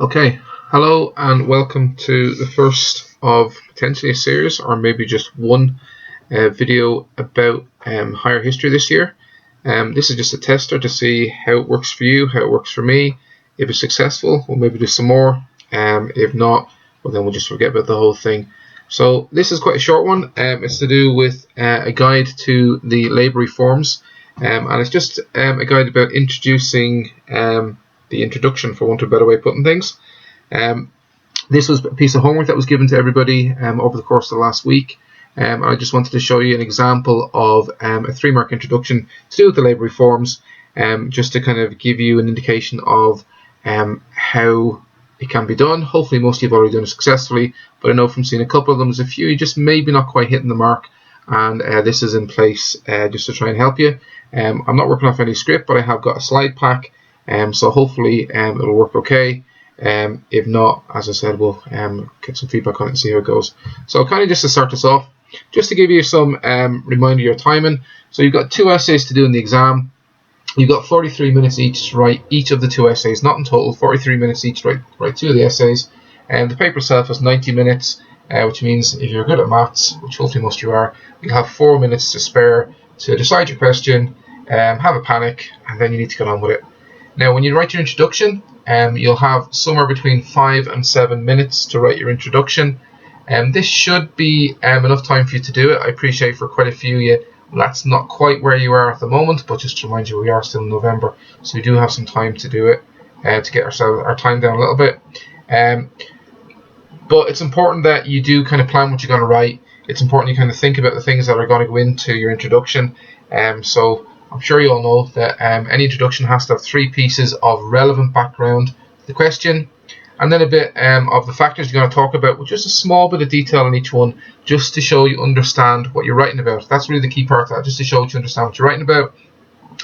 Okay, hello and welcome to the first of potentially a series or maybe just one video about higher history this year. This is just a tester to see how it works for you, how it works for me. If it's successful, we'll maybe do some more. If not, well then we'll just forget about the whole thing. So this is quite a short one. It's to do with a guide to the labour reforms, and it's just a guide about introducing the introduction, for want of a better way of putting things. This was a piece of homework that was given to everybody over the course of the last week. I just wanted to show you an example of a 3-mark introduction to do with the labour reforms, just to kind of give you an indication of how it can be done. Hopefully most of you have already done it successfully, but I know from seeing a couple of them, there's a few you just maybe not quite hitting the mark, and this is in place just to try and help you. I'm not working off any script, but I have got a slide pack, so hopefully it'll work okay. If not, as I said, we'll get some feedback on it and see how it goes. So kind of just to start this off, just to give you some reminder of your timing. So you've got 2 essays to do in the exam. You've got 43 minutes each to write each of the 2 essays, not in total, 43 minutes each to write 2 of the essays. And the paper itself is 90 minutes, which means if you're good at maths, which hopefully most of you are, you'll have 4 minutes to spare to decide your question, have a panic, and then you need to get on with it. Now, when you write your introduction, you'll have somewhere between 5 and 7 minutes to write your introduction. This should be enough time for you to do it. I appreciate for quite a few of you, that's not quite where you are at the moment, but just to remind you, we are still in November, so we do have some time to do it, to get our time down a little bit. But it's important that you do kind of plan what you're going to write. It's important you kind of think about the things that are going to go into your introduction. So I'm sure you all know that any introduction has to have 3 pieces of relevant background to the question, and then a bit of the factors you're going to talk about, with just a small bit of detail on each one, just to show you understand what you're writing about. That's really the key part of that, just to show you understand what you're writing about.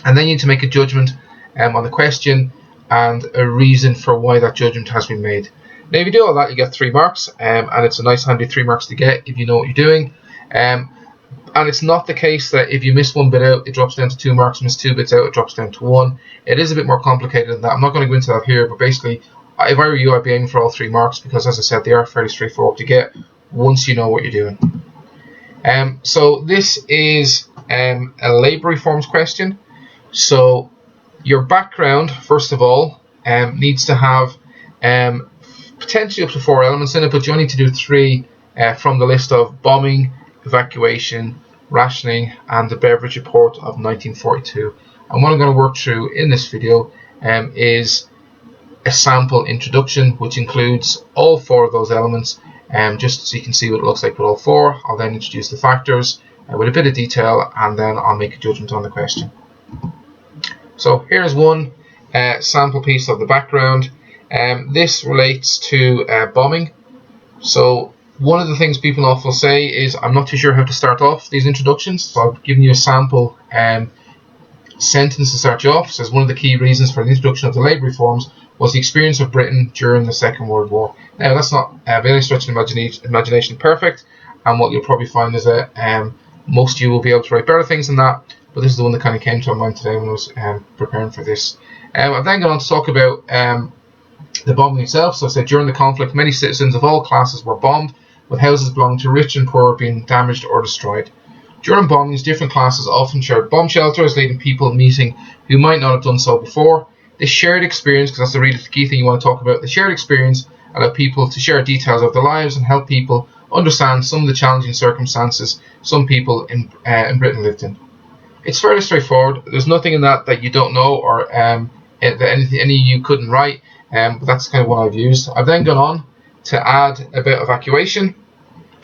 And then you need to make a judgment on the question and a reason for why that judgment has been made. Now, if you do all that, you get 3 marks, and it's a nice handy 3 marks to get if you know what you're doing. And it's not the case that if you miss 1 bit out, it drops down to 2 marks, miss 2 bits out, it drops down to 1. It is a bit more complicated than that. I'm not going to go into that here, but basically, if I were you, I'd be aiming for all 3 marks, because as I said, they are fairly straightforward to get once you know what you're doing. So this is a labour reforms question. So your background, first of all, needs to have potentially up to 4 elements in it, but you only need to do 3 from the list of bombing, evacuation, rationing, and the Beveridge Report of 1942. And what I'm going to work through in this video is a sample introduction, which includes all 4 of those elements, just so you can see what it looks like with all 4. I'll then introduce the factors with a bit of detail, and then I'll make a judgment on the question. So here's one sample piece of the background. This relates to bombing. So one of the things people often say is, I'm not too sure how to start off these introductions, so I've given you a sample sentence to start you off. It says one of the key reasons for the introduction of the labour reforms was the experience of Britain during the Second World War. Now, that's not by any stretch of imagination perfect, and what you'll probably find is that most of you will be able to write better things than that, but this is the one that kind of came to my mind today when I was preparing for this. I've then gone on to talk about the bombing itself. So I said, during the conflict, many citizens of all classes were bombed, with houses belonging to rich and poor being damaged or destroyed. During bombings, different classes often shared bomb shelters, leading people meeting who might not have done so before. This shared experience, because that's the really key thing you want to talk about, the shared experience allowed people to share details of their lives and help people understand some of the challenging circumstances some people in Britain lived in. It's fairly straightforward. There's nothing in that you don't know, or that any you couldn't write, but that's kind of what I've used. I've then gone on to add a bit of evacuation.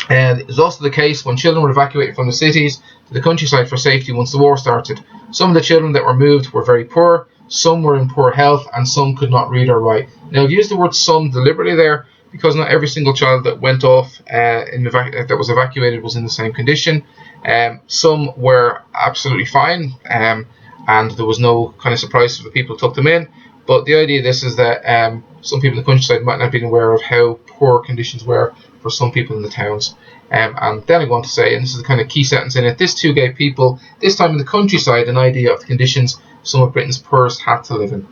And it was also the case when children were evacuated from the cities to the countryside for safety once the war started. Some of the children that were moved were very poor, some were in poor health, and some could not read or write. Now, I've used the word some deliberately there, because not every single child that went off that was evacuated was in the same condition. Some were absolutely fine, and there was no kind of surprise for the people who took them in. But the idea of this is that some people in the countryside might not have been aware of how poor conditions were for some people in the towns. And then I go on to say, and this is the kind of key sentence in it, this too gave people, this time in the countryside, an idea of the conditions some of Britain's poorest had to live in.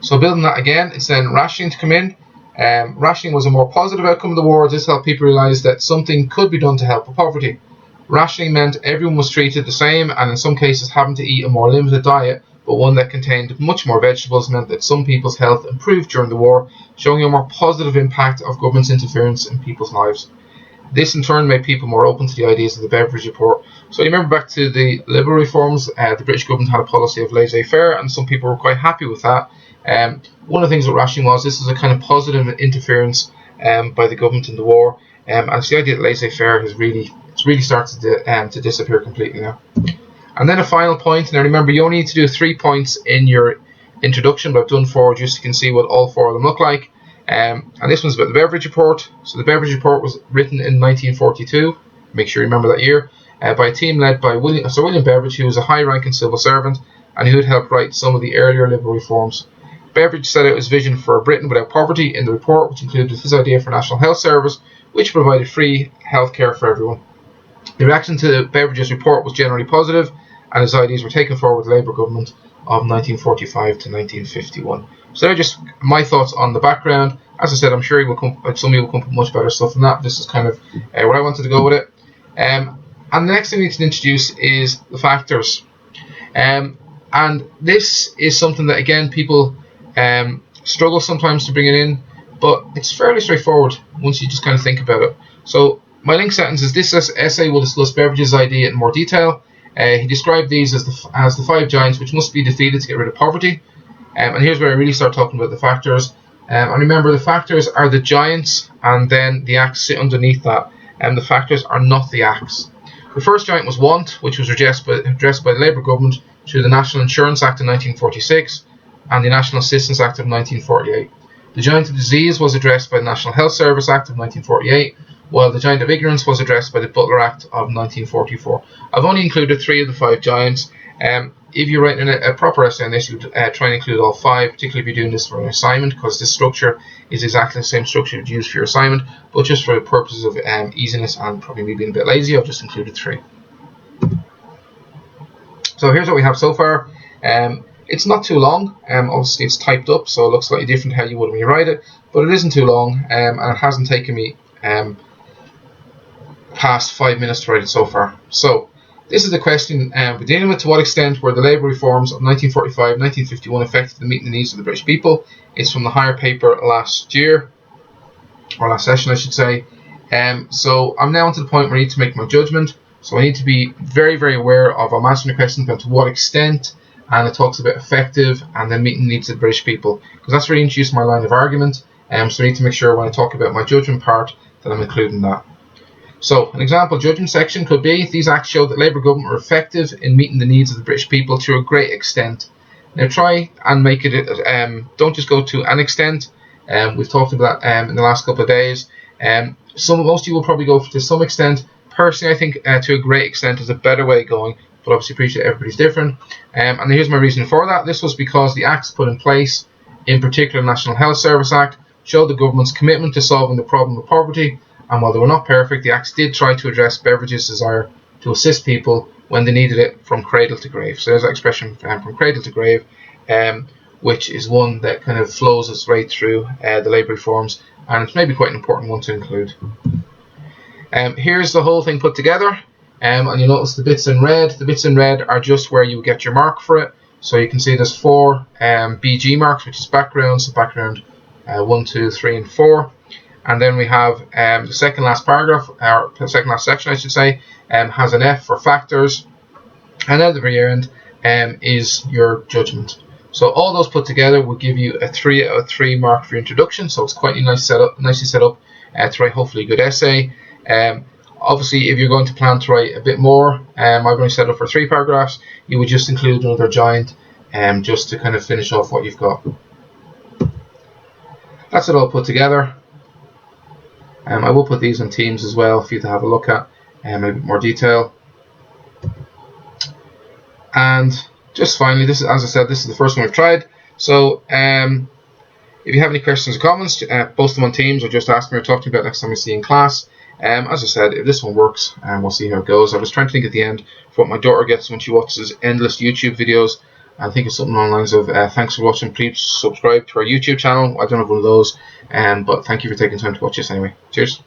So building that again, it's then rationing to come in. Rationing was a more positive outcome of the war. This helped people realise that something could be done to help with poverty. Rationing meant everyone was treated the same, and in some cases having to eat a more limited diet, but one that contained much more vegetables, meant that some people's health improved during the war, showing a more positive impact of government's interference in people's lives. This in turn made people more open to the ideas of the Beveridge Report. So you remember back to the Liberal reforms, the British government had a policy of laissez-faire, and some people were quite happy with that. One of the things with rationing was this is a kind of positive interference by the government in the war, and it's the idea that laissez-faire has really started to disappear completely now. And then a final point. Now remember, you only need to do 3 points in your introduction, but I've done 4 just so you can see what all 4 of them look like. And this one's about the Beveridge Report. So the Beveridge Report was written in 1942. Make sure you remember that year. By a team led by Sir William Beveridge, who was a high-ranking civil servant and who had helped write some of the earlier Liberal reforms. Beveridge set out his vision for a Britain without poverty in the report, which included his idea for a National Health Service, which provided free health care for everyone. The reaction to Beveridge's report was generally positive, and his ideas were taken forward with the Labour government of 1945 to 1951. So they're just my thoughts on the background. As I said, I'm sure some of you will come up with much better stuff than that. This is kind of where I wanted to go with it. And the next thing we need to introduce is the factors. And this is something that, again, people struggle sometimes to bring it in, but it's fairly straightforward once you just kind of think about it. So my link sentence is: this essay will discuss Beveridge's idea in more detail. He described these as the 5 giants which must be defeated to get rid of poverty. And here's where I really start talking about the factors. And remember, the factors are the giants, and then the acts sit underneath that. And the factors are not the acts. The first giant was want, which was addressed by the Labour government through the National Insurance Act of 1946 and the National Assistance Act of 1948. The giant of disease was addressed by the National Health Service Act of 1948, while the giant of ignorance was addressed by the Butler Act of 1944. I've only included 3 of the 5 giants. If you're writing a proper essay on this, you'd try and include all 5, particularly if you're doing this for an assignment, because this structure is exactly the same structure you'd use for your assignment, but just for the purposes of easiness and probably me being a bit lazy, I've just included 3. So here's what we have so far. It's not too long. Obviously it's typed up, so it looks slightly different how you would when you write it, but it isn't too long, and it hasn't taken me past 5 minutes to write it so far. So this is the question we're dealing with: to what extent were the Labour reforms of 1945-1951 effective in meeting the needs of the British people? It's from the higher paper last year, or last session I should say. So I'm now to the point where I need to make my judgment. So I need to be very, very aware of, I'm answering the question about to what extent, and it talks about effective and then meeting the needs of the British people, because that's really introduced my line of argument. So I need to make sure when I talk about my judgment part that I'm including that. So an example judgment section could be: these acts show that Labour government were effective in meeting the needs of the British people to a great extent. Now try and make it, don't just go to an extent. We've talked about that in the last couple of days. Most of you will probably go to some extent. Personally, I think to a great extent is a better way of going, but obviously appreciate everybody's different. And here's my reason for that. This was because the acts put in place, in particular the National Health Service Act, showed the government's commitment to solving the problem of poverty. And while they were not perfect, the acts did try to address Beveridge's desire to assist people when they needed it from cradle to grave. So there's that expression, from cradle to grave, which is one that kind of flows us right through the Labour reforms, and it's maybe quite an important one to include. Here's the whole thing put together, and you'll notice the bits in red. The bits in red are just where you get your mark for it. So you can see there's 4 BG marks, which is background, so background 1, 2, 3, and 4. And then we have the second last paragraph, or second last section I should say, has an F for factors, and at the very end is your judgment. So all those put together will give you a 3 out of 3 mark for your introduction. So it's quite nicely set up to write hopefully a good essay. Obviously, if you're going to plan to write a bit more, I've only set up for 3 paragraphs. You would just include another giant, just to kind of finish off what you've got. That's it all put together. I will put these on Teams as well for you to have a look at in a bit more detail. And just finally, this is, as I said, this is the first one we've tried. So if you have any questions or comments, post them on Teams or just ask me or talk to me about next time we see you in class. As I said, if this one works, we'll see how it goes. I was trying to think at the end for what my daughter gets when she watches endless YouTube videos I think it's something along the lines of thanks for watching. Please subscribe to our YouTube channel. I don't have one of those, but thank you for taking time to watch this anyway. Cheers.